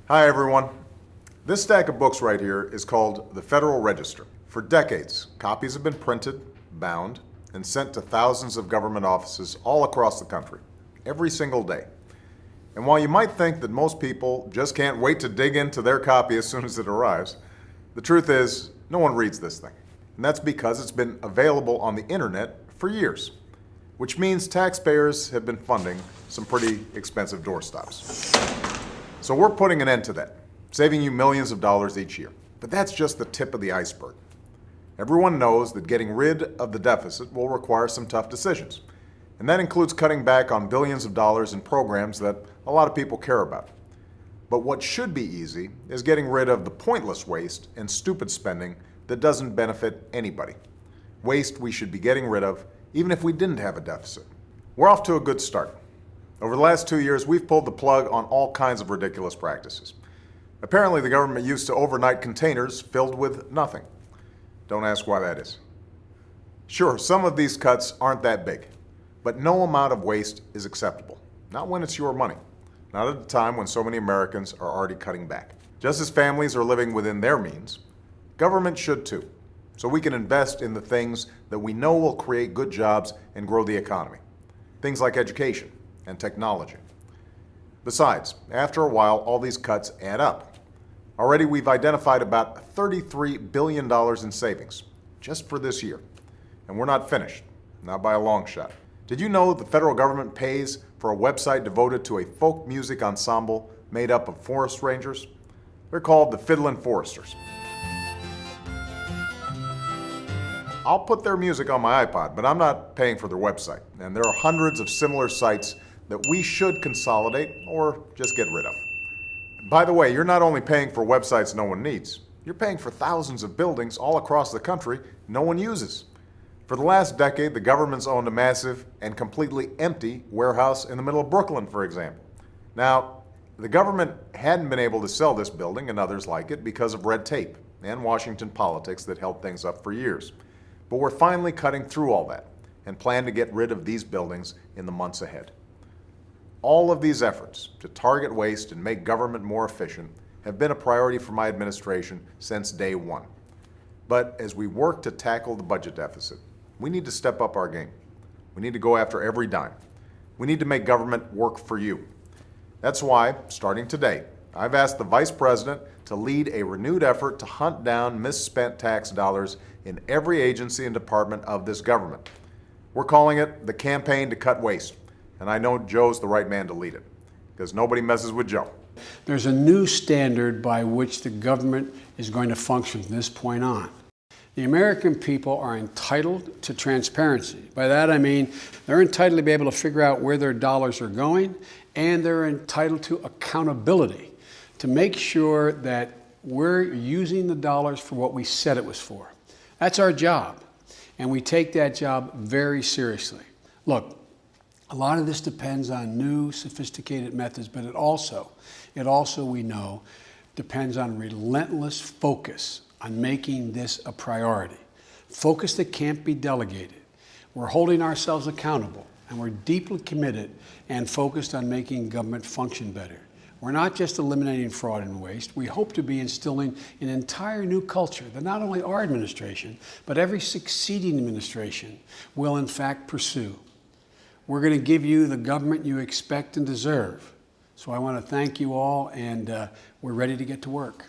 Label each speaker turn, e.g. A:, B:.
A: Hi everyone. This stack of books right here is called the Federal Register. For decades, copies have been printed, bound, and sent to thousands of government offices all across the country, every single day. And while you might think that most people just can't wait to dig into their copy as soon as it arrives, the truth is no one reads this thing. And that's because it's been available on the internet for years, which means taxpayers have been funding some pretty expensive doorstops. So we're putting an end to that, saving you millions of dollars each year. But that's just the tip of the iceberg. Everyone knows that getting rid of the deficit will require some tough decisions. And that includes cutting back on billions of dollars in programs that a lot of people care about. But what should be easy is getting rid of the pointless waste and stupid spending that doesn't benefit anybody. Waste we should be getting rid of even if we didn't have a deficit. We're off to a good start. Over the last 2 years, we've pulled the plug on all kinds of ridiculous practices. Apparently, the government used to overnight containers filled with nothing. Don't ask why that is. Sure, some of these cuts aren't that big, but no amount of waste is acceptable. Not when it's your money. Not at a time when so many Americans are already cutting back. Just as families are living within their means, government should too, so we can invest in the things that we know will create good jobs and grow the economy. Things like education and technology. Besides, after a while, all these cuts add up. Already we've identified about $33 billion in savings, just for this year. And we're not finished, not by a long shot. Did you know the federal government pays for a website devoted to a folk music ensemble made up of forest rangers? They're called the Fiddlin' Foresters. I'll put their music on my iPod, but I'm not paying for their website. And there are hundreds of similar sites that we should consolidate or just get rid of. By the way, you're not only paying for websites no one needs, you're paying for thousands of buildings all across the country no one uses. For the last decade, the government's owned a massive and completely empty warehouse in the middle of Brooklyn, for example. Now, the government hadn't been able to sell this building and others like it because of red tape and Washington politics that held things up for years. But we're finally cutting through all that and plan to get rid of these buildings in the months ahead. All of these efforts to target waste and make government more efficient have been a priority for my administration since day one. But as we work to tackle the budget deficit, we need to step up our game. We need to go after every dime. We need to make government work for you. That's why, starting today, I've asked the Vice President to lead a renewed effort to hunt down misspent tax dollars in every agency and department of this government. We're calling it the Campaign to Cut Waste, and I know Joe's the right man to lead it, because nobody messes with Joe.
B: There's a new standard by which the government is going to function from this point on. The American people are entitled to transparency. By that I mean they're entitled to be able to figure out where their dollars are going, and they're entitled to accountability to make sure that we're using the dollars for what we said it was for. That's our job, and we take that job very seriously. Look, a lot of this depends on new, sophisticated methods, but it also, we know, depends on relentless focus on making this a priority. Focus that can't be delegated. We're holding ourselves accountable, and we're deeply committed and focused on making government function better. We're not just eliminating fraud and waste. We hope to be instilling an entire new culture that not only our administration, but every succeeding administration will in fact pursue. We're going to give you the government you expect and deserve. So I want to thank you all, and we're ready to get to work.